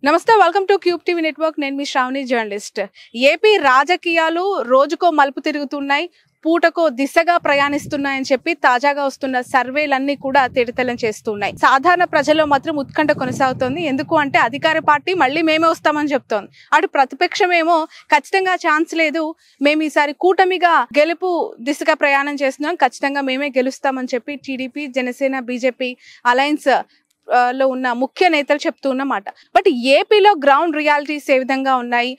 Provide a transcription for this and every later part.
నమస్తే welcome to cube TV network. నేను మీ Shravani journalist. AP రాజకీయాలు రోజుకో మలుపు తిరుగుతున్నాయి, పూటకో దిశగా ప్రయాణిస్తున్నాయని చెప్పి తాజాగా వస్తున్న సర్వేలన్నీ కూడా తేటతెల్లం చేస్తున్నాయి. సాధారణ ప్రజల్లో మాత్రం ఉత్కంఠ కొనసాగుతోంది. ఎందుకు అంటే అధికార పార్టీ మళ్ళీ మేమే వస్తామని చెప్తోంది. అటు ప్రతిపక్షమేమో ఖచ్చితంగా ఛాన్స్ లేదు, మేము ఈసారి కూటమిగా గెలుపు దిశగా ప్రయాణం చేస్తున్నాం, ఖచ్చితంగా మేమే గెలుస్తామని చెప్పి టీడీపీ, జనసేన, బీజేపీ అలయన్స్ లో ఉన్న ముఖ్య నేతలు చెప్తూ ఉన్నమాట. బట్ ఏపీలో గ్రౌండ్ రియాలిటీస్ ఏ విధంగా ఉన్నాయి,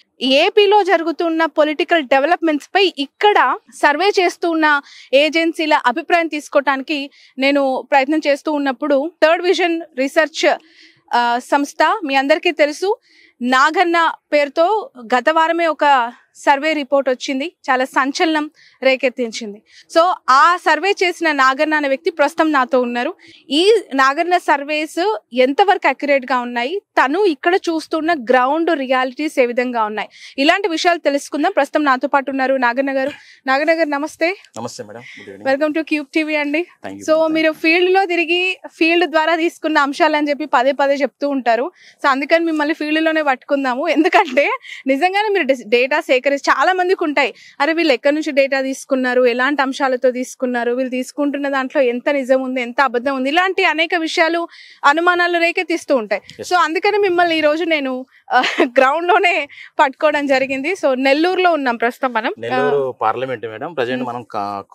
ఏపీలో జరుగుతున్న పొలిటికల్ డెవలప్మెంట్స్ పై ఇక్కడ సర్వే చేస్తున్న ఏజెన్సీల అభిప్రాయం తీసుకోవటానికి నేను ప్రయత్నం చేస్తూ ఉన్నప్పుడు థర్డ్ విజన్ రీసెర్చ్ సంస్థ, మీ అందరికీ తెలుసు, నాగన్న పేరుతో గత వారమే ఒక సర్వే రిపోర్ట్ వచ్చింది, చాలా సంచలనం రేకెత్తించింది. సో ఆ సర్వే చేసిన నాగన్న అనే వ్యక్తి ప్రస్తుతం నాతో ఉన్నారు. ఈ నాగన్న సర్వేస్ ఎంతవరకు అక్యురేట్ గా ఉన్నాయి, తను ఇక్కడ చూస్తున్న గ్రౌండ్ రియాలిటీస్ ఏ విధంగా ఉన్నాయి, ఇలాంటి విషయాలు తెలుసుకుందాం. ప్రస్తుతం నాతో పాటు ఉన్నారు నాగన్న గారు. నాగన్న గారు నమస్తే. నమస్తే madam, welcome to cube TV అండి. సో మీరు ఫీల్డ్ లో తిరిగి ఫీల్డ్ ద్వారా తీసుకున్న అంశాలు అని చెప్పి పదే పదే చెప్తూ ఉంటారు. సో అందుకని మిమ్మల్ని ఫీల్డ్ లోనే పట్టుకుందాము. ఎందుకంటే నిజంగానే మీరు డేటా చాలా మందికి ఉంటాయి, అరే వీళ్ళు ఎక్కడి నుంచి డేటా తీసుకున్నారు, ఎలాంటి అంశాలతో తీసుకున్నారు, వీళ్ళు తీసుకుంటున్న దాంట్లో ఎంత నిజం ఉంది, ఎంత అబద్ధం ఉంది, ఇలాంటి అనేక విషయాలు, అనుమానాలు రేకెత్తిస్తూ ఉంటాయి. సో అందుకని మిమ్మల్ని ఈ రోజు నేను గ్రౌండ్ లోనే పట్టుకోవడం జరిగింది. సో నెల్లూరులో ఉన్నాం ప్రస్తుతం మనం. నెల్లూరు పార్లమెంట్ మేడం, ప్రజెంట్ మనం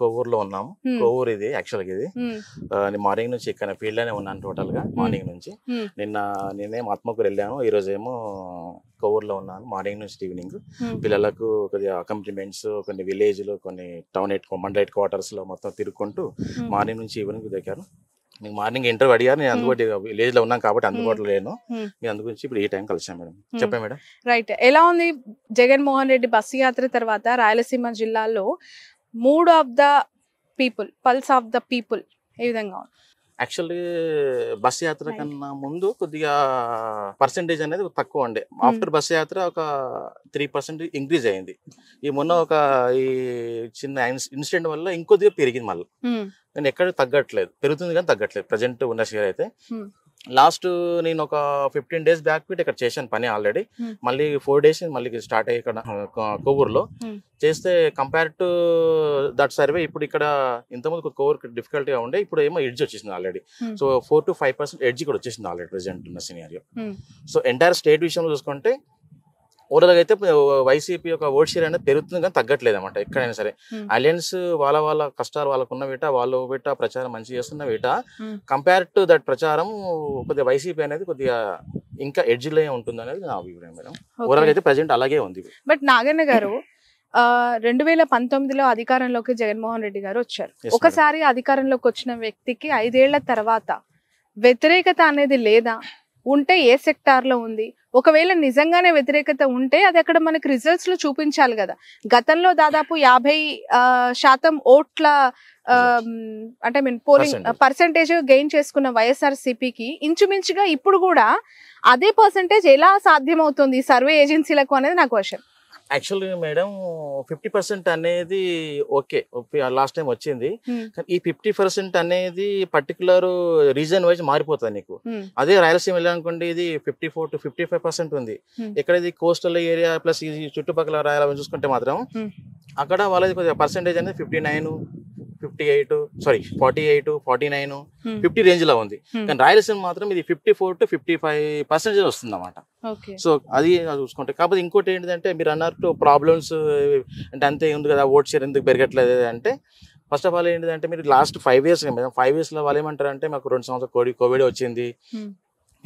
కోవూరులో ఉన్నాము. కోవూరు ఇది యాక్చువల్ గా, ఇది మార్నింగ్ నుంచి ఇక్కడ ఫీల్డ్ లోనే ఉన్నాను టోటల్ గా. మార్నింగ్ నుంచి నేనేమో ఆత్మకూరు వెళ్ళాను, ఈ రోజు ఏమో కోవూరులో ఉన్నాను మార్నింగ్ నుంచి ఈవినింగ్. పిల్లలకు కొద్దిగా అకంప్లిమెంట్స్, కొన్ని విలేజ్లు, కొన్ని టౌన్ మండల హెడ్ క్వార్టర్స్ లో మొత్తం తిరుగుకుంటూ మార్నింగ్ నుంచి ఈవినింగ్ దగ్గర. మీకు మార్నింగ్ ఇంటర్వ్యూ అడిగారు, నేను అందుబాటు విలేజ్ లో ఉన్నాను కాబట్టి అందుబాటులో లేను, నేను అందుగురించి ఇప్పుడు ఈ టైం కలిసాను మేడం. చెప్పండి మేడం. రైట్, ఎలా ఉంది జగన్మోహన్ రెడ్డి బస్సు యాత్ర తర్వాత రాయలసీమ జిల్లాలో mood of the people, pulse of the people ఏ విధంగా ఉంది? యాక్చువల్లీ బస్ యాత్ర కన్నా ముందు కొద్దిగా పర్సెంటేజ్ అనేది తక్కువ ఉండే. ఆఫ్టర్ బస్ యాత్ర ఒక 3% ఇంక్రీజ్ అయింది. ఈ మొన్న ఒక ఈ చిన్న ఇన్సిడెంట్ వల్ల ఇంకొద్దిగా పెరిగింది. మళ్ళీ నేను ఎక్కడ తగ్గట్లేదు, పెరుగుతుంది కానీ తగ్గట్లేదు ప్రజెంట్ ఉన్న షేర్ అయితే. లాస్ట్ నేను ఒక 15 days బ్యాక్ ఇక్కడ చేశాను పని ఆల్రెడీ. మళ్ళీ 4 days మళ్ళీ స్టార్ట్ అయ్యి ఇక్కడ కోవూరులో చేస్తే, కంపేర్ టు దట్ సర్వే ఇప్పుడు ఇక్కడ ఇంతకుముందు కోవూరు డిఫికల్ట్గా ఉండే, ఇప్పుడు ఏమో ఎడ్జ్ వచ్చేసింది ఆల్రెడీ. సో 4 to 5% ఎడ్జ్ కూడా వచ్చేసింది ఆల్రెడీ ప్రెసెంట్ ఉన్న సినారియో. సో ఎంటైర్ స్టేట్ విషయంలో చూసుకుంటే ఓవరాల్గా అయితే వైసీపీ యొక్క ఓట్ షేర్ అనేది పెరుగుతుంది కానీ తగ్గట్లేదు అనమాట. ఎక్కడైనా సరే అలయన్స్ వాళ్ళ కష్టాలు వాళ్ళకున్న వీట, వాళ్ళు ప్రచారం మంచిగా చేస్తున్న వీట, కంపేర్ టు దట్ ప్రచారం కొద్దిగా వైసీపీ అనేది కొద్దిగా ఇంకా ఎడ్జ్లో ఉంటుంది అనేది నా అభిప్రాయం మేడం. ఓవరాల్గా అయితే ప్రజెంట్ అలాగే ఉంది. బట్ నాగన్న గారు 2019లో అధికారంలోకి జగన్మోహన్ రెడ్డి గారు వచ్చారు. ఒకసారి అధికారంలోకి వచ్చిన వ్యక్తికి 5 ఏళ్ల తర్వాత వ్యతిరేకత అనేది లేదా, ఉంటే ఏ సెక్టార్ లో ఉంది, ఒకవేళ నిజంగానే వ్యతిరేకత ఉంటే అది అక్కడ మనకి రిజల్ట్స్ లో చూపించాలి కదా. గతంలో దాదాపు 50% ఓట్ల అంటే పోలింగ్ పర్సెంటేజ్ గెయిన్ చేసుకున్న వైఎస్ఆర్సీపీకి ఇంచుమించుగా ఇప్పుడు కూడా అదే పర్సెంటేజ్ ఎలా సాధ్యమవుతుంది సర్వే ఏజెన్సీలకు అనేది నాకు క్వశ్చన్. యాక్చువల్లీ మేడం 50% అనేది ఓకే, లాస్ట్ టైం వచ్చింది. కానీ ఈ 50% అనేది పర్టికులర్ రీజన్ వైజ్ మారిపోతుంది నీకు. అదే రాయలసీమ వెళ్ళాలనుకోండి, ఇది 54 to 55% ఉంది. ఎక్కడ ఇది కోస్టల్ ఏరియా ప్లస్ ఈ చుట్టుపక్కల రాయాలని చూసుకుంటే మాత్రం అక్కడ వాళ్ళది కొద్దిగా పర్సెంటేజ్ అనేది 59, 58, 48, 49, 50 రేంజ్ లో ఉంది. కానీ రాయలసీమ మాత్రం ఇది 54 to 55% వస్తుంది అన్నమాట. సో అది చూసుకుంటే, కాకపోతే ఇంకోటి ఏంటంటే మీరు అన్నట్టు ప్రాబ్లమ్స్ అంటే అంతే ఉంది కదా, ఓట్ షేర్ ఎందుకు పెరగట్లేదు అంటే, ఫస్ట్ ఆఫ్ ఆల్ ఏంటంటే మీరు లాస్ట్ 5 years 5 years లో వాళ్ళు ఏమంటారు అంటే, మాకు 2 సంవత్సరాలు కోవిడ్ వచ్చింది,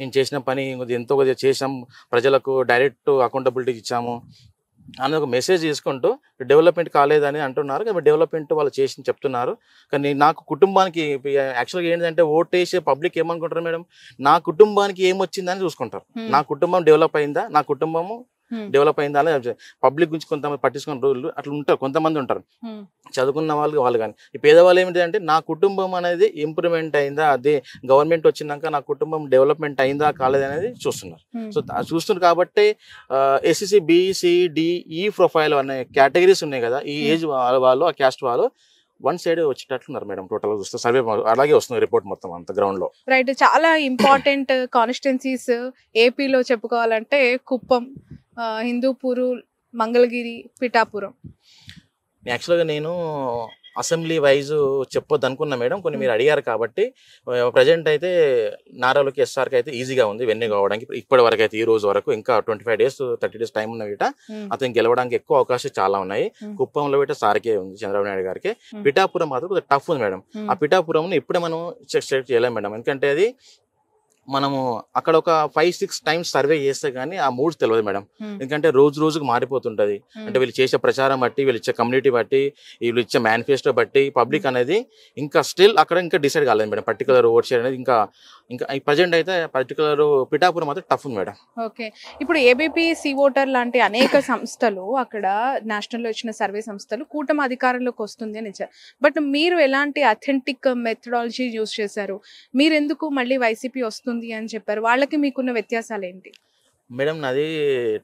నేను చేసిన పని ఎంతో కొద్దిగా చేసాం, ప్రజలకు డైరెక్ట్ అకౌంటబిలిటీ ఇచ్చాము అని ఒక మెసేజ్ తీసుకుంటూ డెవలప్మెంట్ కాలేదని అంటున్నారు. కాబట్టి డెవలప్మెంట్ వాళ్ళు చేసి చెప్తున్నారు. కానీ నాకు కుటుంబానికి యాక్చువల్గా ఏంటంటే ఓట్ వేసే పబ్లిక్ ఏమనుకుంటారు మేడం, నా కుటుంబానికి ఏమొచ్చిందని చూసుకుంటారు. నా కుటుంబం డెవలప్ అయిందా, నా కుటుంబము డెవలప్ అయిందా అని పబ్లిక్ గురించి కొంతమంది పట్టించుకున్న రోజులు అట్లా ఉంటారు, కొంతమంది ఉంటారు చదువుకున్న వాళ్ళు కానీ. ఈ పేదవాళ్ళు ఏమిటంటే నా కుటుంబం అనేది ఇంప్రూవ్మెంట్ అయిందా, అదే గవర్నమెంట్ వచ్చినాక నా కుటుంబం డెవలప్మెంట్ అయిందా కాలేదు అనేది చూస్తున్నారు. సో చూస్తున్నారు కాబట్టి ఎస్సీసీ, బీసీ, డి, ఈ ప్రొఫైల్ అనే కేటగిరీస్ ఉన్నాయి కదా, ఈ ఏజ్ వాళ్ళు, ఆ క్యాస్ట్ వాళ్ళు వన్ సైడ్ వచ్చేటట్లున్నారు మేడం. టోటల్ చూస్తే సర్వే అలాగే వస్తుంది రిపోర్ట్ మొత్తం అంత గ్రౌండ్ లో. రైట్. చాలా ఇంపార్టెంట్ కాన్స్టిట్యున్సీస్ ఏపీలో చెప్పుకోవాలంటే కుప్పం, హిందూపూరు, మంగళగిరి, పిఠాపురం. యాక్చువల్గా నేను అసెంబ్లీ వైజ్ చెప్పొద్దు అనుకున్నా మేడం, కొన్ని మీరు అడిగారు కాబట్టి. ప్రజెంట్ అయితే నారా లోకేష్ సార్కి అయితే ఈజీగా ఉంది వెన్ను కావడానికి. ఇప్పటి వరకు అయితే ఈ రోజు వరకు ఇంకా 25 days 30 days టైం ఉన్న వీట అతను గెలవడానికి ఎక్కువ అవకాశాలు చాలా ఉన్నాయి. కుప్పంలో వీట సార్కే ఉంది, చంద్రబాబు నాయుడు గారికి. పిఠాపురం మాత్రం కొద్దిగా టఫ్ ఉంది మేడం. ఆ పిఠాపురం ఇప్పుడే మనం చెక్ చేయలేం మేడం, ఎందుకంటే అది మనము అక్కడ ఒక 5-6 times సర్వే చేస్తే గానీ ఆ మూడ్స్ తెలియదు మేడం. ఎందుకంటే రోజు రోజుకు మారిపోతుంటది. అంటే వీళ్ళు చేసే ప్రచారం బట్టి, వీళ్ళు ఇచ్చే కమ్యూనిటీ బట్టి, వీళ్ళు ఇచ్చే మేనిఫెస్టో బట్టి పబ్లిక్ అనేది ఇంకా స్టిల్ అక్కడ ఇంకా డిసైడ్ కాలేదు మేడం. పర్టికులర్ ఓట్ షేర్ అనేది ఇంకా ప్రజెంట్ అయితే పర్టికులర్ పిఠాపురం మాత్రం టఫ్ ఉంది మేడం. ఓకే. ఇప్పుడు ఏబీపీ సి ఓటర్ లాంటి అనేక సంస్థలు అక్కడ నేషనల్ లో ఇచ్చిన సర్వే సంస్థలు కూటమి అధికారంలోకి వస్తుంది అని ఇచ్చారు. బట్ మీరు ఎలాంటి అథెంటిక్ మెథడాలజీ యూజ్ చేశారు? మీరు ఎందుకు మళ్ళీ వైసీపీ వస్తుంది అని చెప్పారు? వాళ్ళకి మీకున్న వ్యత్యాసాలు ఏంటి మేడం? నాది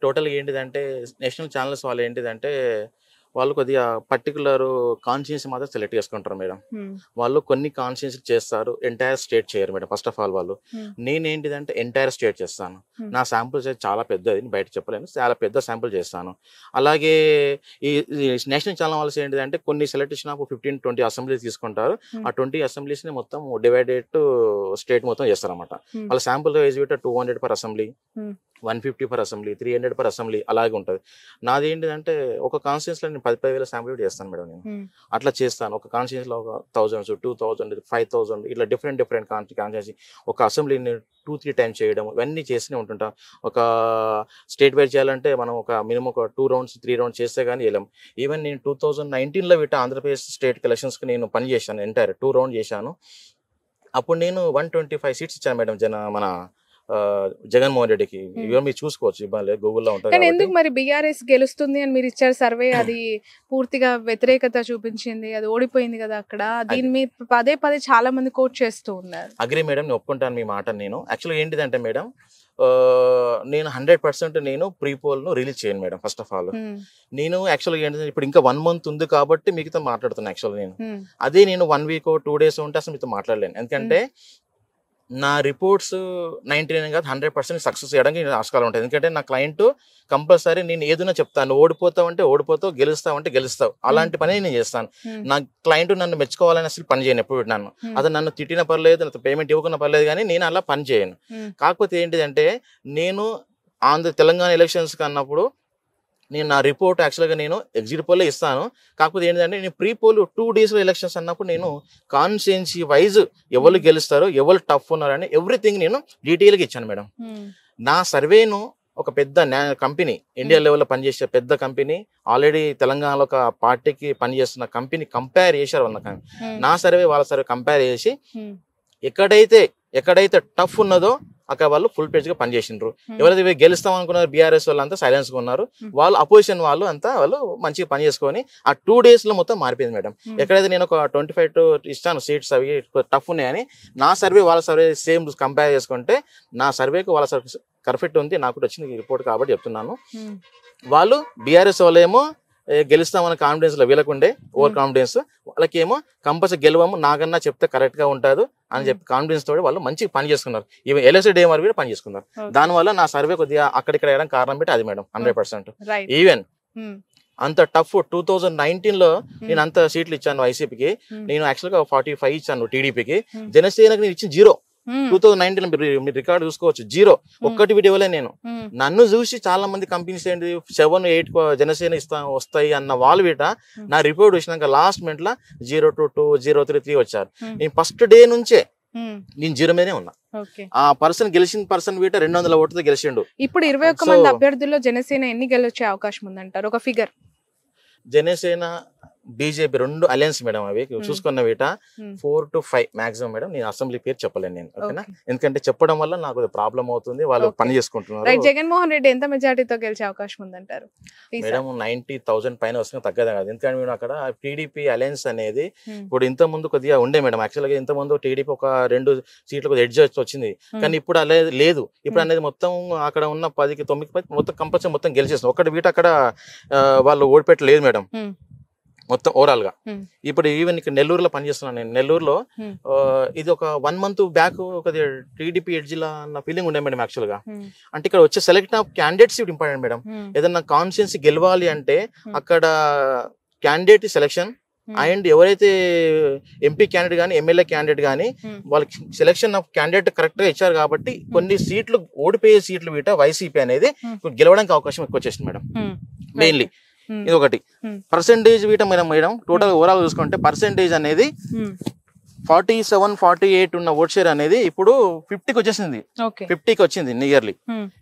టోటల్గా ఏంటిదంటే నేషనల్ ఛానల్స్ వాళ్ళు ఏంటిదంటే వాళ్ళు కొద్దిగా పర్టికులర్ కాన్షియన్స్ మాత్రం సెలెక్ట్ చేసుకుంటారు మేడం. వాళ్ళు కొన్ని కాన్షియన్స్ చేస్తారు, ఎంటైర్ స్టేట్ చేయరు మేడం. ఫస్ట్ ఆఫ్ ఆల్ వాళ్ళు, నేనేంటిదంటే ఎంటైర్ స్టేట్ చేస్తాను. నా శాంపుల్స్ అయితే చాలా పెద్దది, బయట చెప్పలేను, చాలా పెద్ద శాంపుల్ చేస్తాను. అలాగే ఈ నేషనల్ ఛానల్ వాళ్ళు ఏంటిదంటే కొన్ని సెలెక్ట్ చేసిన 15-20 అసెంబ్లీస్ తీసుకుంటారు. ఆ 20 అసెంబ్లీస్ ని మొత్తం డివైడెడ్ స్టేట్ మొత్తం చేస్తారు అనమాట. వాళ్ళ sample wise 200 per assembly, 150 per assembly, 300 per assembly అలాగే ఉంటుంది. నాది ఏంటిదంటే ఒక కాన్స్టిట్యూన్స్ లో నేను 10,000 శాంపుల్ చేస్తాను మేడం. నేను అట్లా చేస్తాను. ఒక కాన్స్టిట్యూన్స్ లో ఒక 1000, 2000, 5000 ఇట్లా డిఫరెంట్ కాన్స్టిట్యూన్సీ ఒక అసెంబ్లీని 2-3 times చేయడం, ఇవన్నీ చేస్తూనే ఉంటుంటాం. ఒక స్టేట్ వైజ్ చేయాలంటే మనం ఒక మినిమం ఒక 2 rounds 3 rounds చేస్తే కానీ వెళ్ళాం. ఈవెన్ నేను 2019లో వీట ఆంధ్రప్రదేశ్ స్టేట్ ఎలక్షన్స్కి నేను పని చేశాను, ఎంటైర్ 2 rounds చేశాను. అప్పుడు నేను 125 seats ఇచ్చాను మేడం మన జగన్మోహన్ రెడ్డికి. ఇవన్నీ మీరు చూసుకోవచ్చు, ఇబ్బంది గూగుల్లో ఉంటుంది. కానీ ఎందుకు మరి బీఆర్ఎస్ గెలుస్తుంది అని మీరు ఇచ్చారు సర్వే? అది పూర్తిగా వ్యతిరేకత చూపించింది, అది ఓడిపోయింది కదా అక్కడ. దీని మీద పదే చాలా మంది కోట్ చేస్తూ ఉన్నారు. అగ్రి మేడం, నేను ఒప్పుకుంటాను మీ మాట. నేను యాక్చువల్గా ఏంటిదంటే మేడం, నేను 100% నేను ప్రీపోల్ ను రిలీజ్ చేయను మేడం. ఫస్ట్ ఆఫ్ ఆల్ నేను యాక్చువల్గా ఏంటంటే ఇప్పుడు ఇంకా 1 month ఉంది కాబట్టి మీతో మాట్లాడుతున్నాను. యాక్చువల్గా నేను అదే నేను 1 week 2 days ఉంటే అసలు మీతో మాట్లాడలేను. ఎందుకంటే నా రిపోర్ట్స్ 99 కాదు 100% సక్సెస్ చేయడానికి ఆస్కారం ఉంటుంది. ఎందుకంటే నా క్లయింట్ కంపల్సరీ నేను ఏదైనా చెప్తాను, ఓడిపోతావంటే ఓడిపోతావు, గెలుస్తావంటే గెలుస్తావు, అలాంటి పని నేను చేస్తాను. నా క్లయింట్ నన్ను మెచ్చుకోవాలని అసలు పని చేయను ఎప్పుడు. అతను నన్ను తిట్టిన పర్లేదు, నాకు పేమెంట్ ఇవ్వకున్న పర్లేదు, కానీ నేను అలా పని చేయను. కాకపోతే ఏంటిదంటే నేను తెలంగాణ ఎలక్షన్స్ అన్నప్పుడు నేను నా రిపోర్ట్ యాక్చువల్గా నేను ఎగ్జిట్ పోలే ఇస్తాను. కాకపోతే ఏంటంటే నేను ప్రీ పోల్ 2 days ఎలక్షన్స్ అన్నప్పుడు నేను కాన్స్టిట్యుయెన్సీ వైజ్ ఎవరు గెలుస్తారో, ఎవరు టఫ్ ఉన్నారని ఎవ్రీథింగ్ నేను డీటెయిల్గా ఇచ్చాను మేడం. నా సర్వేను ఒక పెద్ద కంపెనీ, ఇండియా లెవెల్లో పనిచేసే పెద్ద కంపెనీ, ఆల్రెడీ తెలంగాణలో ఒక పార్టీకి పనిచేస్తున్న కంపెనీ కంపేర్ చేశారు. నా సర్వే వాళ్ళ సర్వే కంపేర్ చేసి ఎక్కడైతే టఫ్ ఉన్నదో అక్కడ వాళ్ళు ఫుల్ పేజ్ గా పనిచేసిండ్రు. ఎవరైతే గెలుస్తాం అనుకున్నారు బీఆర్ఎస్ వాళ్ళు అంతా సైలెన్స్ గా ఉన్నారు. వాళ్ళు అపోజిషన్ వాళ్ళు మంచిగా పని చేసుకొని ఆ 2 days లో మొత్తం మారిపోయింది మేడం. ఎక్కడైతే నేను ఒక 25 ఇస్తాను సీట్స్, అవి టఫ్ ఉన్నాయని, నా సర్వే వాళ్ళ సర్వే సేమ్ కంపేర్ చేసుకుంటే నా సర్వేకి వాళ్ళ సర్వే పర్ఫెక్ట్ ఉంది. నాకు వచ్చింది రిపోర్ట్ కాబట్టి చెప్తున్నాను. వాళ్ళు బీఆర్ఎస్ వాళ్ళు ఏమో గెలుస్తామన్న కాన్ఫిడెన్స్ లో వీళ్ళకుండే ఓవర్ కాన్ఫిడెన్స్, వాళ్ళకేమో కంపల్సరీ గెలవము నాకన్నా చెప్తే కరెక్ట్ గా ఉంటుంది అని చెప్పి కాన్ఫిడెన్స్ తోటి వాళ్ళు మంచిగా పని చేసుకున్నారు. ఈవెన్ ఎల్ఎస్ఐ డే వరకు కూడా పని చేసుకున్నారు. దానివల్ల నా సర్వే కొద్దిగా అక్కడిక్కడ వేయడానికి కారణం పెట్టి అది మేడం 100%. ఈవెన్ అంత టఫ్ 2019లో నేను అంత సీట్లు ఇచ్చాను వైసీపీకి. నేను యాక్చువల్గా 45 ఇచ్చాను టీడీపీకి. జనసేనకి నేను ఇచ్చిన 0. 2019 మీరు రికార్డు చూసుకోవచ్చు, 0 ఒక్కటి వీడియోలే. నేను నన్ను చూసి చాలా మంది కంపెనీస్ ఏంటి 7-8 జనసేన వస్తాయి అన్న వాళ్ళు వీట నా రిపోర్ట్ చూసినాక లాస్ట్ మినిట్ లో 022 033 వచ్చారు. నేను ఫస్ట్ డే నుంచే నేను 0 మీదనే ఉన్నా. ఆ పర్సన్ గెలిచిన పర్సన్ వీట 200 ఓట్లతో గెలిచిండు. ఇప్పుడు 21 మంది అభ్యర్థుల్లో జనసేన ఎన్ని గెలొచ్చే అవకాశం ఉందంటారు? ఒక figure. Janasena BJP 2 alliance madam, అవి చూసుకున్న వీట 4 to 5 మాక్సిమం మేడం. నేను అసెంబ్లీ పేరు చెప్పలేను నేను, ఓకేనా? ఎందుకంటే చెప్పడం వల్ల నాకు ప్రాబ్లం అవుతుంది, వాళ్ళు పని చేసుకుంటున్నారు. జగన్మోహన్ రెడ్డి ఎంత మెజారిటీతో గెలిచే అవకాశం ఉందంటారు? మేడం 90,000 పైన వస్తుంది, తగ్గదా కాదు. ఎందుకంటే మేము అక్కడ టీడీపీ అలయన్స్ అనేది ఇప్పుడు ఇంత ముందు కొద్దిగా ఉండే మేడం. యాక్చువల్గా ఇంత ముందు టీడీపీ ఒక 2 సీట్లు కొద్దిగా ఎడ్జ్ వచ్చింది, కానీ ఇప్పుడు అలా లేదు. ఇప్పుడు అనేది మొత్తం అక్కడ ఉన్న 10కి 9 మొత్తం కంపల్సరీ మొత్తం గెలిచేస్తుంది. ఒకటి వీట అక్కడ వాళ్ళు ఓడిపెట్టలేదు మేడం. మొత్తం ఓవరాల్ గా. Hmm. ఇప్పుడు ఈవెన్ ఇక్కడ నెల్లూరులో పనిచేస్తున్నాను నేను. నెల్లూరులో ఇది ఒక 1 month బ్యాక్ ఒక టీడీపీ ఎడ్జిలా అన్న ఫీలింగ్ ఉండే మేడం యాక్చువల్ గా. అంటే ఇక్కడ వచ్చే select of candidates important madam. ఏదన్నా కాన్స్టిట్యున్సీ గెలవాలి అంటే అక్కడ క్యాండిడేట్ సెలెక్షన్ అండ్ ఎవరైతే ఎంపీ క్యాండిడేట్ కానీ ఎమ్మెల్యే క్యాండిడేట్ కానీ వాళ్ళకి సెలెక్షన్ ఆఫ్ క్యాండిడేట్ కరెక్ట్ గా ఇచ్చారు కాబట్టి కొన్ని సీట్లు ఓడిపోయే సీట్లు వీట వైసీపీ అనేది గెలవడానికి అవకాశం ఎక్కువ వచ్చేసింది మేడం. మెయిన్లీ ఇది ఒకటి. పర్సెంటేజ్ వీట మేడం టోటల్ ఓవరాల్ చూసుకుంటే పర్సెంటేజ్ అనేది 47-48 ఉన్న ఓట్ షేర్ అనేది ఇప్పుడు 50కి వచ్చేసింది. 50కి వచ్చింది నియర్లీ.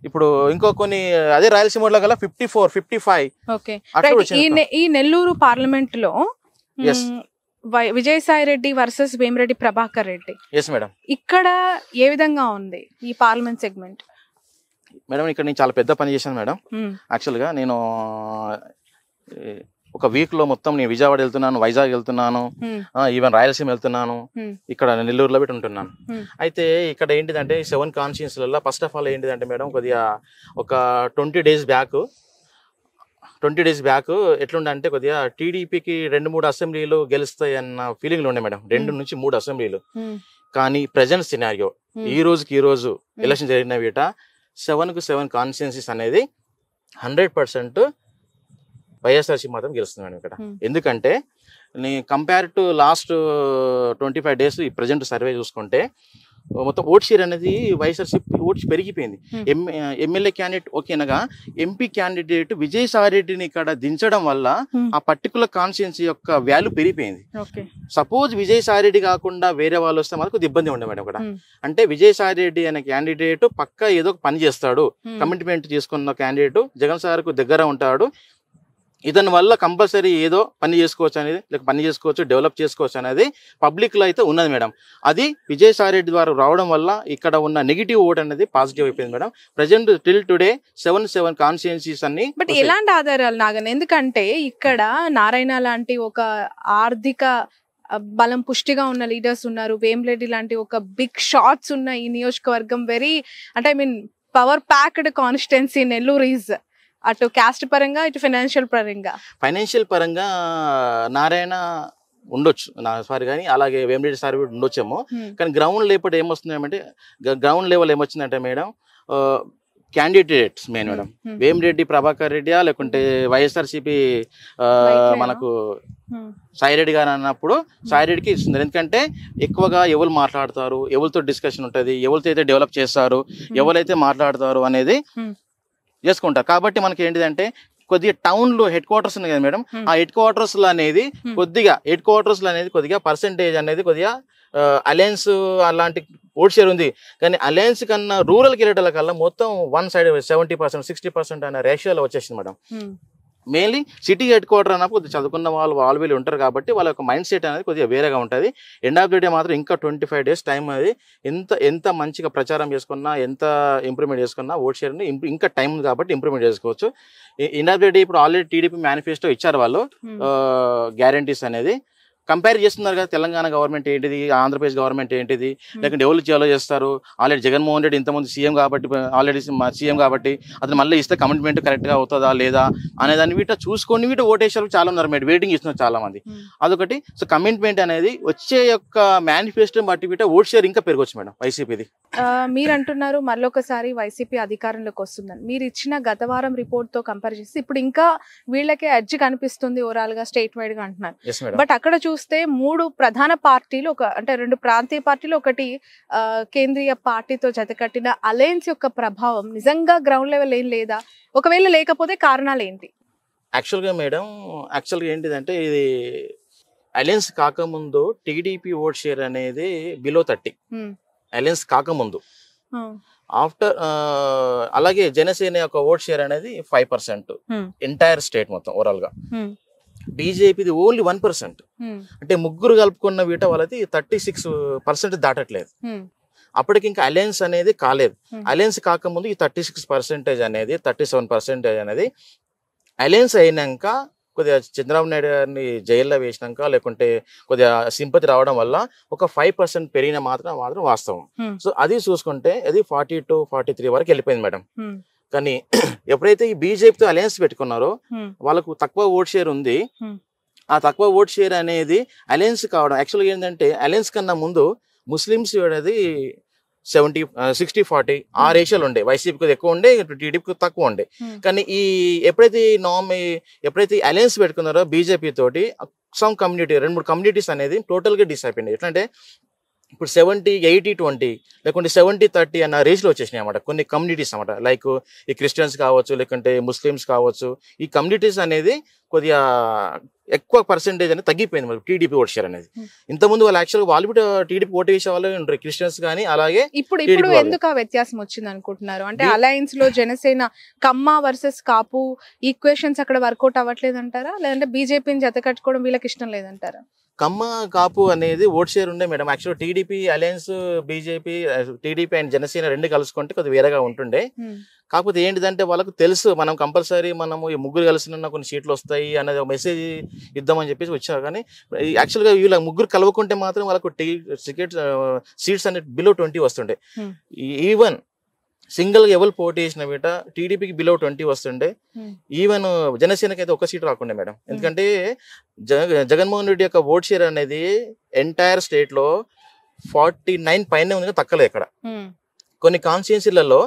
ఇప్పుడు ఇంకో కొన్ని అదే రాయలసీమలో గల 54-55. ఈ నెల్లూరు పార్లమెంట్ లో Vijayasai Reddy versus Vemireddy Prabhakar Reddy. Yes madam. ఇక్కడ ఏ విధంగా ఉంది ఈ పార్లమెంట్ సెగ్మెంట్? మేడం ఇక్కడ నేను చాలా పెద్ద పని చేశాను మేడం. యాక్చువల్ గా నేను ఒక వీక్ లో మొత్తం నేను విజయవాడ వెళ్తున్నాను, వైజాగ్ వెళ్తున్నాను, ఈవెన్ రాయలసీమ వెళ్తున్నాను, ఇక్కడ నెల్లూరులో పెట్టి ఉంటున్నాను. అయితే ఇక్కడ ఏంటిదంటే 7 కాన్స్టిట్యున్సీలలో ఫస్ట్ ఆఫ్ ఆల్ ఏంటిదంటే మేడం కొద్దిగా ఒక 20 days బ్యాక్ ఎట్లుండే కొద్దిగా టీడీపీకి 2-3 అసెంబ్లీలు గెలుస్తాయి అన్న ఫీలింగ్లు ఉండే మేడం. 2 నుంచి 3 అసెంబ్లీలు. కానీ ప్రజెంట్ సినారియో ఈ రోజు ఎలక్షన్ జరిగిన వీట 7 కాన్స్టిట్యున్సీస్ అనేది 100% వైఎస్ఆర్సీ మాత్రం గెలుస్తుంది మేడం ఇక్కడ. ఎందుకంటే కంపేర్ టు లాస్ట్ 25 days ఈ ప్రజెంట్ సర్వే చూసుకుంటే మొత్తం ఓట్ షేర్ అనేది వైఎస్ఆర్సీపీ ఓట్స్ పెరిగిపోయింది. ఎమ్మెల్యే క్యాండిడేట్ ఓకేనగా ఎంపీ క్యాండిడేట్ విజయసాయి రెడ్డిని ఇక్కడ దించడం వల్ల ఆ పర్టికులర్ కాన్స్టిట్యున్సీ యొక్క వాల్యూ పెరిగిపోయింది. సపోజ్ విజయసాయి రెడ్డి కాకుండా వేరే వాళ్ళు వస్తే మాకు కొద్దిగా ఇబ్బంది ఉండే మేడం ఇక్కడ. అంటే విజయసాయి రెడ్డి అనే క్యాండిడేట్ పక్కా ఏదో ఒక పని చేస్తాడు, కమిట్మెంట్ చేసుకున్న క్యాండిడేట్, జగన్ సార్ కు దగ్గర ఉంటాడు, ఇతని వల్ల కంపల్సరీ ఏదో పని చేసుకోవచ్చు అనేది, లేక పని చేసుకోవచ్చు, డెవలప్ చేసుకోవచ్చు అనేది పబ్లిక్ లో అయితే ఉన్నది మేడం. అది విజయసాయి రెడ్డి ద్వారా రావడం వల్ల ఇక్కడ ఉన్న నెగిటివ్ ఓట్ అనేది పాజిటివ్ అయిపోయింది madam. Present till today 7 constituencies అన్ని. బట్ ఎలాంటి ఆధారాలు నాగన్? ఎందుకంటే ఇక్కడ నారాయణ లాంటి ఒక ఆర్థిక బలం పుష్టిగా ఉన్న లీడర్స్ ఉన్నారు, వేమిరెడ్డి లాంటి ఒక బిగ్ షాట్స్ ఉన్న ఈ నియోజకవర్గం వెరీ అంటే power packed constituency Nellore is. అటు క్యాస్ట్ పరంగా ఇటు ఫైనాన్షియల్ పరంగా నారాయణ ఉండొచ్చు సారీ కానీ అలాగే వేమిరెడ్డి సార్ కూడా ఉండొచ్చేమో. కానీ గ్రౌండ్ లేపటి ఏమొస్తుందంటే గ్రౌండ్ లెవెల్ ఏమొచ్చిందంటే madam candidates main madam Vemireddy Prabhakar రెడ్డియా లేకుంటే వైఎస్ఆర్సీపీ మనకు సాయిరెడ్డి గారు అన్నప్పుడు సాయిరెడ్డికి ఇస్తుంది. ఎందుకంటే ఎక్కువగా ఎవరు మాట్లాడతారు, ఎవరితో డిస్కషన్ ఉంటుంది, ఎవరితో అయితే డెవలప్ చేస్తారు, ఎవరైతే మాట్లాడతారు అనేది చేసుకుంటారు. కాబట్టి మనకి ఏంటిదంటే కొద్దిగా టౌన్ లో హెడ్ క్వార్టర్స్ ఉన్నాయి కదా మేడం, ఆ హెడ్ క్వార్టర్స్ లో అనేది కొద్దిగా పర్సెంటేజ్ అనేది కొద్దిగా అలయన్స్ అలాంటి ఓట్ షేర్ ఉంది. కానీ అలయన్స్ కన్నా రూరల్ కిరీటాల కల్లా మొత్తం 1 side 70% 60% అనే రేషియోలో వచ్చేసింది madam. Mainly city head quarter అన్నప్పుడు చదువుకున్న వాళ్ళు వీళ్ళు ఉంటారు కాబట్టి వాళ్ళ యొక్క మైండ్ సెట్ అనేది కొద్దిగా వేరేగా ఉంటుంది. ఎండ్ ఆఫ్ ది డే మాత్రం ఇంకా 25 days టైం అనేది ఎంత మంచిగా ప్రచారం చేసుకున్నా, ఎంత ఇంప్రూవ్మెంట్ చేసుకున్నా ఓట్ షేర్ని ఇంకా టైం ఉంది కాబట్టి ఇంప్రూవ్మెంట్ చేసుకోవచ్చు. ఎండ్ ఆఫ్ ది డే ఇప్పుడు ఆల్రెడీ టీడీపీ మేనిఫెస్టో ఇచ్చారు వాళ్ళు గ్యారంటీస్ అనేది. కంపేర్ చేస్తున్నారు కదా తెలంగాణ గవర్నమెంట్ ఏంటిది, ఆంధ్రప్రదేశ్ గవర్నమెంట్ ఏంటిది, లేకుంటే ఎవరు చేయాలో చేస్తారు. ఆల్రెడీ జగన్మోహన్ రెడ్డి ఇంతమంది సీఎం కాబట్టి అతను మళ్ళీ ఇస్తే కమిట్మెంట్ కరెక్ట్గా అవుతుందా లేదా అనేదాన్ని వీట చూసుకొని ఓటేసారు చాలా ఉన్నారు మేడం, వెయిటింగ్ ఇస్తున్నారు చాలా మంది. అదొకటి. సో కమిట్మెంట్ అనేది వచ్చే యొక్క మేనిఫెస్టో బట్టి వీట ఓట్ షేర్ ఇంకా పెరగవచ్చు మేడం వైసీపీది. మీరు అంటున్నారు మళ్ళొకసారి వైసీపీ అధికారంలోకి వస్తుందని. మీరు ఇచ్చిన గత వారం రిపోర్ట్ తో కంపేర్ చేసి ఇప్పుడు ఇంకా వీళ్ళకే ఎడ్జ్ కనిపిస్తుంది ఓవరాల్ గా స్టేట్ వైడ్ గా అంటున్నారు. బట్ అక్కడ చూస్తే 3 ప్రధాన పార్టీలు అంటే 2 ప్రాంతీయ పార్టీలు, ఒకటి కేంద్రీయ పార్టీతో జతకట్టిన అలయన్స్ యొక్క ప్రభావం నిజంగా గ్రౌండ్ లెవెల్ ఏం లేదా? ఒకవేళ లేకపోతే కారణాలు ఏంటి? యాక్చువల్గా ఏంటిదంటే ఇది అలయన్స్ కాకముందు టీడీపీ ఓట్ షేర్ అనేది బిలో 30 అలయన్స్ కాకముందు. ఆఫ్టర్ అలాగే జనసేన యొక్క ఓట్ షేర్ అనేది 5% ఎంటైర్ స్టేట్ మొత్తం ఓవరాల్ గా. బీజేపీది ఓన్లీ 1%. అంటే ముగ్గురు కలుపుకున్న వీట వాళ్ళది 36% దాటట్లేదు. అప్పటికి ఇంకా అలయన్స్ అనేది కాలేదు. అలయన్స్ కాకముందు ఈ 36% అనేది 37% అనేది అలయన్స్ అయినాక కొద్దిగా చంద్రబాబు నాయుడు గారిని జైల్లో వేసినాక లేకుంటే కొద్దిగా సింపతి రావడం వల్ల ఒక 5% పెరిగిన మాత్రం వాస్తవం. సో అది చూసుకుంటే అది 42-43 వరకు వెళ్ళిపోయింది మేడం. కానీ ఎప్పుడైతే ఈ బీజేపీతో అలయన్స్ పెట్టుకున్నారో వాళ్ళకు తక్కువ ఓట్ షేర్ ఉంది, ఆ తక్కువ ఓట్ షేర్ అనేది అలయన్స్ కావడం. యాక్చువల్గా ఏంటంటే అలయన్స్ కన్నా ముందు ముస్లిమ్స్ అనేది 60-40 ఆ రేషియోలు ఉండే. వైసీపీకి ఎక్కువ ఉండే, టీడీపీకి తక్కువ ఉండే. కానీ ఎప్పుడైతే అలయన్స్ పెట్టుకున్నారో బీజేపీ తోటి సమ్ కమ్యూనిటీ 2-3 కమ్యూనిటీస్ అనేది టోటల్గా డిసైపోయింది. ఎట్లంటే ఇప్పుడు 70-80-20 లేకుంటే 70-30 అన్న రేషియోలో వచ్చేసినాయి అన్నమాట కొన్ని కమ్యూనిటీస్ అన్నమాట. లైక్ ఈ క్రిస్టియన్స్ కావచ్చు, లేకుంటే ముస్లిమ్స్ కావచ్చు. ఈ కమ్యూనిటీస్ అనేది కొద్దిగా ఎక్కువ పర్సెంటేజ్ అనేది తగ్గిపోయింది మరి టీడీపీ ఓట్ షేర్ అనేది. ఇంతకుముందు వాళ్ళు యాక్చువల్గా వాళ్ళు కూడా టీడీపీ ఓటు వేసే వాళ్ళు ఉంటారు, క్రిస్టియన్స్ కానీ. అలాగే ఇప్పుడు ఎందుకు ఆ వ్యత్యాసం వచ్చింది అనుకుంటున్నారు? అంటే అలయన్స్ లో జనసేన కమ్మ వర్సెస్ కాపు ఈక్వేషన్స్ అక్కడ వర్కౌట్ అవ్వట్లేదు అంటారా, లేదంటే బీజేపీని జత కట్టుకోవడం వీళ్ళకి ఇష్టం లేదంటారా? కమ్మ కాపు అనేది ఓట్ షేర్ ఉండే madam. Actual TDP alliance BJP TDP and Janasena రెండు కలుసుకుంటే కొద్దిగా వేరేగా ఉంటుండే. కాకపోతే ఏంటిదంటే వాళ్ళకు తెలుసు మనం కంపల్సరీ మనము ఈ ముగ్గురు కలిసిన కొన్ని సీట్లు వస్తాయి అనేది ఒక మెసేజ్ ఇద్దామని చెప్పేసి వచ్చారు. కానీ యాక్చువల్గా వీళ్ళ ముగ్గురు కలవకుంటే మాత్రం వాళ్ళకు సీట్స్ అనేది బిలో 20 వస్తుండే. ఈవెన్ సింగిల్ ఎవరు పోటీ చేసిన బిట టీడీపీకి బిలో 20 వస్తుండే. ఈవెన్ జనసేనకి అయితే ఒక సీట్ రాకుండే మేడం. ఎందుకంటే జగన్మోహన్ రెడ్డి యొక్క ఓట్ షేర్ అనేది ఎంటైర్ స్టేట్ లో 49 పైన ఉంది, తక్కలేదు ఇక్కడ. కొన్ని కాన్స్టిట్యున్సీలలో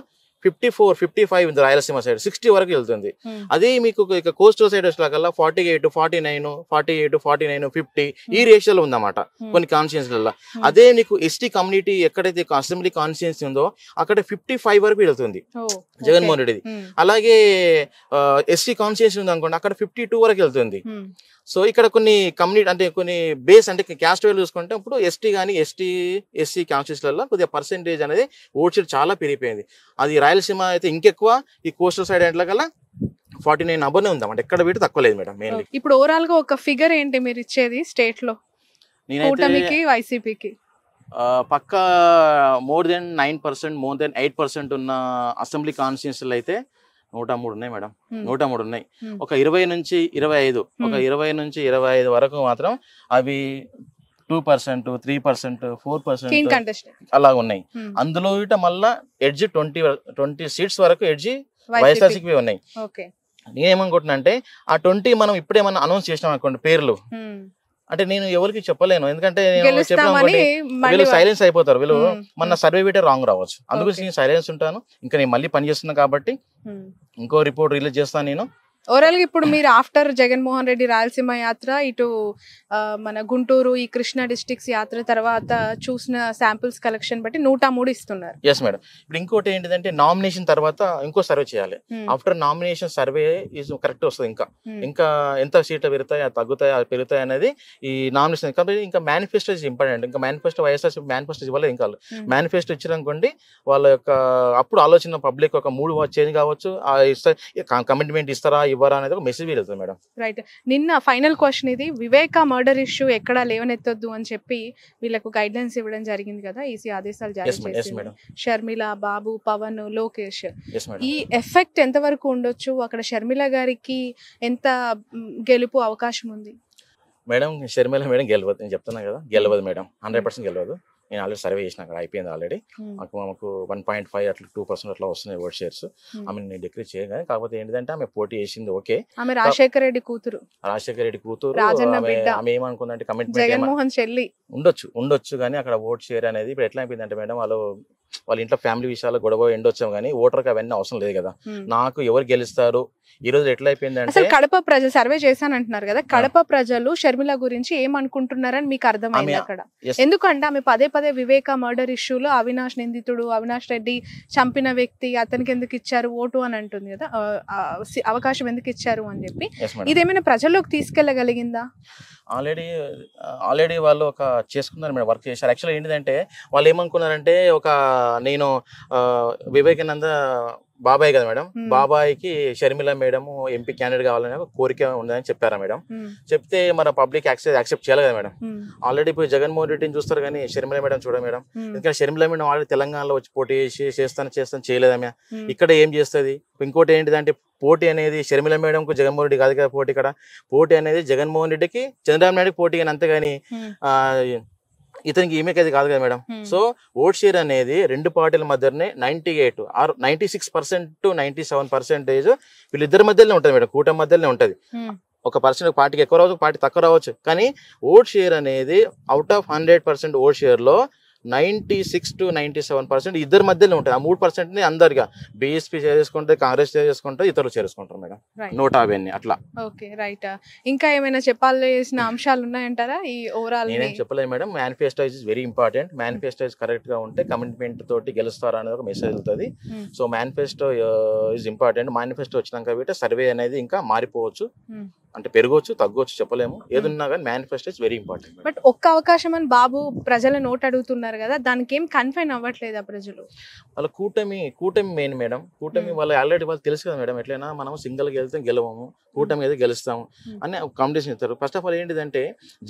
54-55 ఉంది, రాయలసీమ సైడ్ 60 వరకు వెళ్తుంది. అదే మీకు ఇక కోస్టల్ సైడ్ వచ్చేలాగల్లా 48-49 50 ఈ రేషియోలో ఉందన్నమాట కొన్ని కాన్స్టిట్యున్సీలలో. అదే నీకు ఎస్టీ కమ్యూనిటీ ఎక్కడైతే అసెంబ్లీ కాన్స్టిట్యున్సీ ఉందో అక్కడ 55 వరకు వెళ్తుంది జగన్మోహన్ రెడ్డిది. అలాగే ఎస్టీ కాన్స్టిట్యున్సీ ఉంది అనుకోండి, అక్కడ 52 వరకు వెళ్తుంది. సో ఇక్కడ కొన్ని కమ్యూనిటీ అంటే కొన్ని బేస్ అంటే క్యాస్ట్ వైజ్ చూసుకుంటే ఇప్పుడు ఎస్టీ కానీ ఎస్సీ కాన్స్టిట్యూన్సీలలో కొద్దిగా పర్సెంటేజ్ అనేది ఓట్ షేర్ చాలా పెరిగిపోయింది. అది రాయలసీమ అయితే ఇంకెక్కువ, ఈ కోస్టల్ సైడ్ అంటే కల్లా 49 అబోనే ఉందన్నమాట. ఎక్కడ వీటి తక్కువ లేదు మేడం. మెయిన్లీ ఇప్పుడు ఓవరాల్ గా ఒక ఫిగర్ ఏంటి మీరు ఇచ్చేది స్టేట్ లో కూటమికి వైసీపీకి? పక్కా మోర్ దెన్ 9%, మోర్ దెన్ 8% ఉన్న అసెంబ్లీ కాన్స్టిట్యూన్సీలు అయితే 103 ఉన్నాయి మేడం. 103 ఉన్నాయి. ఒక 20 నుంచి 25 వరకు మాత్రం అవి 2%, 3%, 4% అలా ఉన్నాయి. అందులో ఇట మళ్ళా ఎడ్జి 20 సీట్స్ వరకు ఎడ్జి వైఎస్ఆర్సీపీ ఉన్నాయి. నేనేమనుకుంటున్నా అంటే ఆ 20 మనం ఇప్పుడేమన్నా అనౌన్స్ చేసినాం అనుకోండి పేర్లు, అంటే నేను ఎవరికి చెప్పలేను. ఎందుకంటే వీళ్ళు సైలెన్స్ అయిపోతారు. వీళ్ళు మన సర్వే బిటే రాంగ్ రావచ్చు. అందుకోసం నేను సైలెన్స్ ఉంటాను. ఇంకా నేను మళ్ళీ పని చేస్తున్నా కాబట్టి ఇంకో రిపోర్ట్ రిలీజ్ చేస్తాను నేను. ఓవరాల్ గా ఇప్పుడు మీరు ఆఫ్టర్ జగన్మోహన్ రెడ్డి రాయలసీమ యాత్ర, ఇటు మన గుంటూరు ఈ కృష్ణా డిస్ట్రిక్ట్స్ యాత్ర తర్వాత చూసిన శాంపిల్స్ కలెక్షన్ బట్టి 103 ఇస్తున్నారు. Yes madam. ఇప్పుడు ఇంకోటి ఏంటిదంటే నామినేషన్ తర్వాత ఇంకో సర్వే చేయాలి. ఆఫ్టర్ నామినేషన్ సర్వే కరెక్ట్ వస్తుంది. ఇంకా ఎంత సీట్లు పెరుగుతాయి, తగ్గుతాయి, పెరుగుతాయి అనేది ఈ నామినేషన్. కాబట్టి ఇంకా మేనిఫెస్టో ఇస్ ఇంపార్టెంట్. ఇంకా మేనిఫెస్టో వైఎస్ఆర్ మేనిఫెస్టో ఇవ్వలేదు. ఇంకా మేనిఫెస్టో ఇచ్చారనుకోండి వాళ్ళ యొక్క అప్పుడు ఆలోచన పబ్లిక్ ఒక మూడు చేంజ్ కావచ్చు. కమిట్మెంట్ ఇస్తారా ఇవ్వరా అనేది ఒక మెసేజ్ వెళ్తుంది మేడం. రైట్. నిన్న ఫైనల్ క్వశ్చన్ ఇది, వివేక మర్డర్ ఇష్యూ ఎక్కడా లేవనెత్తొద్దు అని చెప్పి వీళ్ళకు గైడ్ లైన్స్ ఇవ్వడం జరిగింది కదా, ఈసీ ఆదేశాలు జారీ చేసింది. షర్మిల, బాబు, పవన్, లోకేష్, ఈ ఎఫెక్ట్ ఎంత వరకు ఉండొచ్చు? అక్కడ షర్మిల గారికి ఎంత గెలుపు అవకాశం ఉంది? మేడం షర్మిల మేడం గెలవదు, నేను చెప్తున్నా కదా, గెలవదు మేడం. 100% గెలవదు. నేను ఆల్రెడీ సర్వే చేసిన, అక్కడ అయిపోయింది ఆల్రెడీ. మాకు 1.5 అట్లా 2% అట్లా వస్తున్నాయి ఓట్ షేర్స్. ఆమె నేను డిక్రీజ్ చేయగానే. కాకపోతే ఏంటంటే ఆమె పోటీ చేసింది ఓకే. ఆమె రాజశేఖర రెడ్డి కూతురు. ఆమె ఏమనుకుందంటే కమిట్మెంట్ జగన్మోహన్ చెల్లి ఉండొచ్చు కానీ అక్కడ ఓట్ షేర్ అనేది ఇప్పుడు ఎట్లా అయిపోయిందంటే మేడం, వాళ్ళ ఇంట్లో ఫ్యామిలీ విషయాలు గొడవ ఎండొచ్చాం కానీ ఓటర్కి అవన్నీ అవసరం లేదు కదా. నాకు ఎవరు గెలుస్తారు ఈ రోజు ఎట్లా అయిపోయిందంటే, కడప ప్రజలు సర్వే చేశానంటున్నారు కదా, కడప ప్రజలు షర్మిల గురించి ఏమనుకుంటున్నారని మీకు అర్థమైంది అక్కడ? ఎందుకంటే ఆమె పదే వివేక మర్డర్ ఇష్యూలో అవినాష్ నిందితుడు, అవినాష్ రెడ్డి చంపిన వ్యక్తి, అతనికి ఎందుకు ఇచ్చారు ఓటు అని అంటుంది కదా, అవకాశం ఎందుకు ఇచ్చారు అని చెప్పి. ఇదేమైనా ప్రజల్లోకి తీసుకెళ్లగలిగిందా? ఆల్రెడీ వాళ్ళు ఒక చేసుకున్నారు మేడం, వర్క్ చేశారు. యాక్చువల్గా ఏంటిదంటే వాళ్ళు ఏమనుకున్నారంటే, నేను వివేకానంద బాబాయ్ కదా మేడం, బాబాయ్కి షర్మిల మేడం ఎంపీ క్యాండిడేట్ కావాలనే కోరిక ఉందని చెప్పారా మేడం. చెప్తే మన పబ్లిక్ యాక్సెప్ట్ చేయాలి కదా మేడం. ఆల్రెడీ ఇప్పుడు జగన్మోహన్ రెడ్డిని చూస్తారు కానీ షర్మిల మేడం చూడ మేడం. ఎందుకంటే షర్మిల మేడం ఆల్రెడీ తెలంగాణలో వచ్చి పోటీ చేస్తాను చేయలేదమ్మ. ఇక్కడ ఏం చేస్తుంది? ఇంకోటి ఏంటిదంటే పోటీ అనేది షర్మిల మేడంకు జగన్మోహన్ రెడ్డి కాదు కదా పోటీ. ఇక్కడ పోటీ అనేది జగన్మోహన్ రెడ్డికి చంద్రబాబు నాయుడుకి పోటీ కానీ, అంతేగాని ఇతనికి ఈమెకైతే కాదు కదా మేడం. సో ఓట్ షేర్ అనేది రెండు పార్టీల మధ్యనే 96% to 97% వీళ్ళిద్దరి మధ్యలోనే ఉంటుంది మేడం, కూటమి మధ్యలోనే ఉంటుంది. ఒక పర్సెంట్ పార్టీకి ఎక్కువ రావచ్చు, పార్టీ తక్కువ రావచ్చు, కానీ ఓట్ షేర్ అనేది అవుట్ ఆఫ్ 100% ఓట్ షేర్లో 96 to 97% ఇద్దరి మధ్యలో ఉంటాయి. ఆ 3%ని అందరిగా బీఎస్పీ చేసుకుంటే, కాంగ్రెస్ చేసుకుంటే, ఇతరులు చేసుకుంటారు మేడం. 150 అట్లా. Okay, right. ఇంకా ఏమైనా చెప్పాల్సిన అంశాలు ఉన్నాయంటారా ఈ ఓవరాల్? నేనేం చెప్పలేదు madam. Manifesto is very important. Manifesto is correct గా ఉంటే కమిట్మెంట్ తోటి గెలుస్తారు అనేది ఒక మెసేజ్ వెళ్తుంది. So manifesto is important. Manifesto వచ్చినాక వీట సర్వే అనేది ఇంకా మారిపోవచ్చు, అంటే పెరగవచ్చు, తగ్గవచ్చు, చెప్పలేము. ఏదున్నా కానీ manifesto is very important. But ఒక్క అవకాశం అని బాబు ప్రజల నోట్ అడుగుతున్నారు కదా, దానికి ఏం కన్ఫైన్ అవ్వట్లేదా ప్రజలు? వాళ్ళ కూటమి మెయిన్ మేడం. కూటమి వాళ్ళు ఆల్రెడీ వాళ్ళు తెలుసు కదా మేడం, ఎట్లయినా మనం సింగిల్గా వెళ్తే గెలవము, కూటమి అయితే గెలుస్తాము అని కాంపిటీషన్ ఇస్తారు. ఫస్ట్ ఆఫ్ ఆల్ ఏంటిదంటే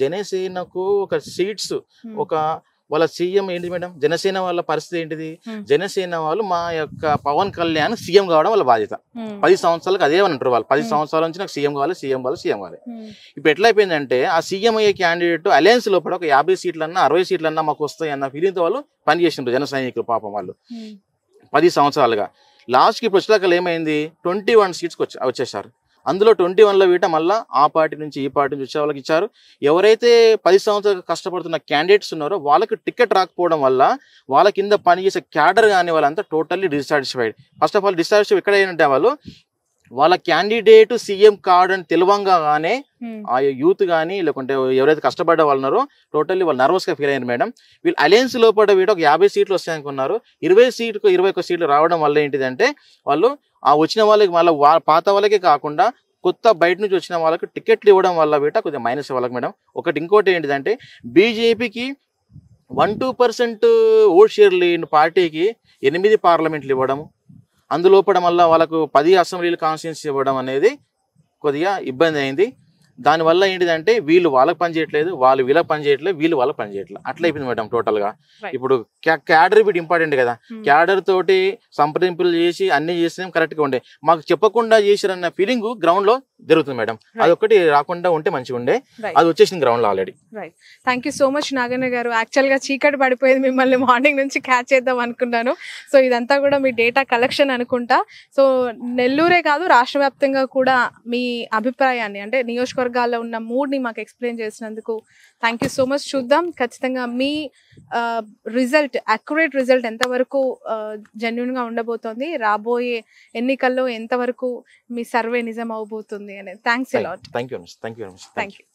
జనసేనకు ఒక సీట్స్, ఒక వాళ్ళ సీఎం ఏంటి మేడం, జనసేన వాళ్ళ పరిస్థితి ఏంటిది, జనసేన వాళ్ళు మా యొక్క పవన్ కళ్యాణ్ సీఎం కావడం వాళ్ళ బాధ్యత. 10 సంవత్సరాలకు అదే అంటారు వాళ్ళు. 10 సంవత్సరాల నుంచి నాకు సీఎం కావాలి, సీఎం కావాలి, సీఎం కావాలి. ఇప్పుడు ఎట్లా అయిపోయిందంటే ఆ సీఎం అయ్యే క్యాండిడేట్ అలయన్స్ లోపల ఒక 50 సీట్లన్నా 60 సీట్లన్నా మాకు వస్తాయి అన్న ఫీలింగ్తో వాళ్ళు పనిచేసిండ్రు జన సైనికులు. పాపం వాళ్ళు 10 సంవత్సరాలుగా లాస్ట్కి ఇప్పుడు వచ్చేదాకా ఏమైంది, 21 సీట్స్కి వచ్చేసారు. అందులో 21లో వీట మళ్ళీ ఆ పార్టీ నుంచి ఈ పార్టీ నుంచి వచ్చే వాళ్ళకి ఇచ్చారు. ఎవరైతే 10 సంవత్సరాలు కష్టపడుతున్న క్యాండిడేట్స్ ఉన్నారో వాళ్ళకి టికెట్ రాకపోవడం వల్ల వాళ్ళ కింద పనిచేసే క్యాడర్ కానీ వాళ్ళంతా totally dissatisfied. First of all dissatisfied ఎక్కడ ఏంటంటే వాళ్ళ క్యాండిడేట్ సీఎం కావడం తెలివంగానే ఆ యూత్ కానీ లేకుంటే ఎవరైతే కష్టపడ్డ వాళ్ళు ఉన్నారో టోటల్లీ వాళ్ళు నర్వస్గా ఫీల్ అయ్యారు మేడం. వీళ్ళు అలయన్స్ లోపల వీట ఒక 50 సీట్లు వస్తాయనుకున్నారు. 21 సీట్లు రావడం వల్ల ఏంటిదంటే వాళ్ళు ఆ వచ్చిన వాళ్ళకి మళ్ళీ పాత వాళ్ళకే కాకుండా కొత్త బయట నుంచి వచ్చిన వాళ్ళకి టికెట్లు ఇవ్వడం వల్ల వీట కొద్దిగా మైనస్ వాళ్ళకి మేడం. ఇంకోటి ఏంటిదంటే బీజేపీకి 1-2% ఓట్ షేర్ లేని పార్టీకి 8 పార్లమెంట్లు ఇవ్వడము, అందులోపల మళ్ళీ వాళ్ళకు 10 అసెంబ్లీలు కాన్స్టిట్యూన్సీ ఇవ్వడం అనేది కొద్దిగా ఇబ్బంది అయింది. దానివల్ల ఏంటిదంటే వీళ్ళు వాళ్ళకి పని చేయట్లేదు, వాళ్ళు వీళ్ళకి పని చేయట్లేదు, వీళ్ళు వాళ్ళకి పని చేయట్లేదు, అట్లా అయిపోయింది మేడం టోటల్గా. ఇప్పుడు క్యాడర్ ఇప్పుడు ఇంపార్టెంట్ కదా, క్యాడర్ తోటి సంప్రదింపులు చేసి అన్ని చేస్తే కరెక్ట్గా ఉండే, మాకు చెప్పకుండా చేశారన్న ఫీలింగ్ గ్రౌండ్ లో జరుగుతుంది మేడం. అదొకటి రాకుండా ఉంటే మంచిగా ఉండే, అది వచ్చేసింది గ్రౌండ్ లో already. Right, thank you so much Naganna గారు. యాక్చువల్ గా చీకటి పడిపోయింది, మిమ్మల్ని మార్నింగ్ నుంచి క్యాచ్ చేద్దాం అనుకున్నాను. సో ఇదంతా కూడా మీ డేటా కలెక్షన్ అనుకుంటా. సో నెల్లూరే కాదు రాష్ట్ర వ్యాప్తంగా కూడా మీ అభిప్రాయాన్ని, అంటే నియోజకవర్గాల్లో ఉన్న మూడ్ని మాకు ఎక్స్ప్లెయిన్ చేసినందుకు థ్యాంక్ యూ సో మచ్. చూద్దాం ఖచ్చితంగా మీ రిజల్ట్, అక్యురేట్ రిజల్ట్ ఎంతవరకు జెన్యున్ గా ఉండబోతోంది, రాబోయే ఎన్నికల్లో ఎంతవరకు మీ సర్వే నిజం అవబోతుంది అనేది. Thanks a lot. Thank you.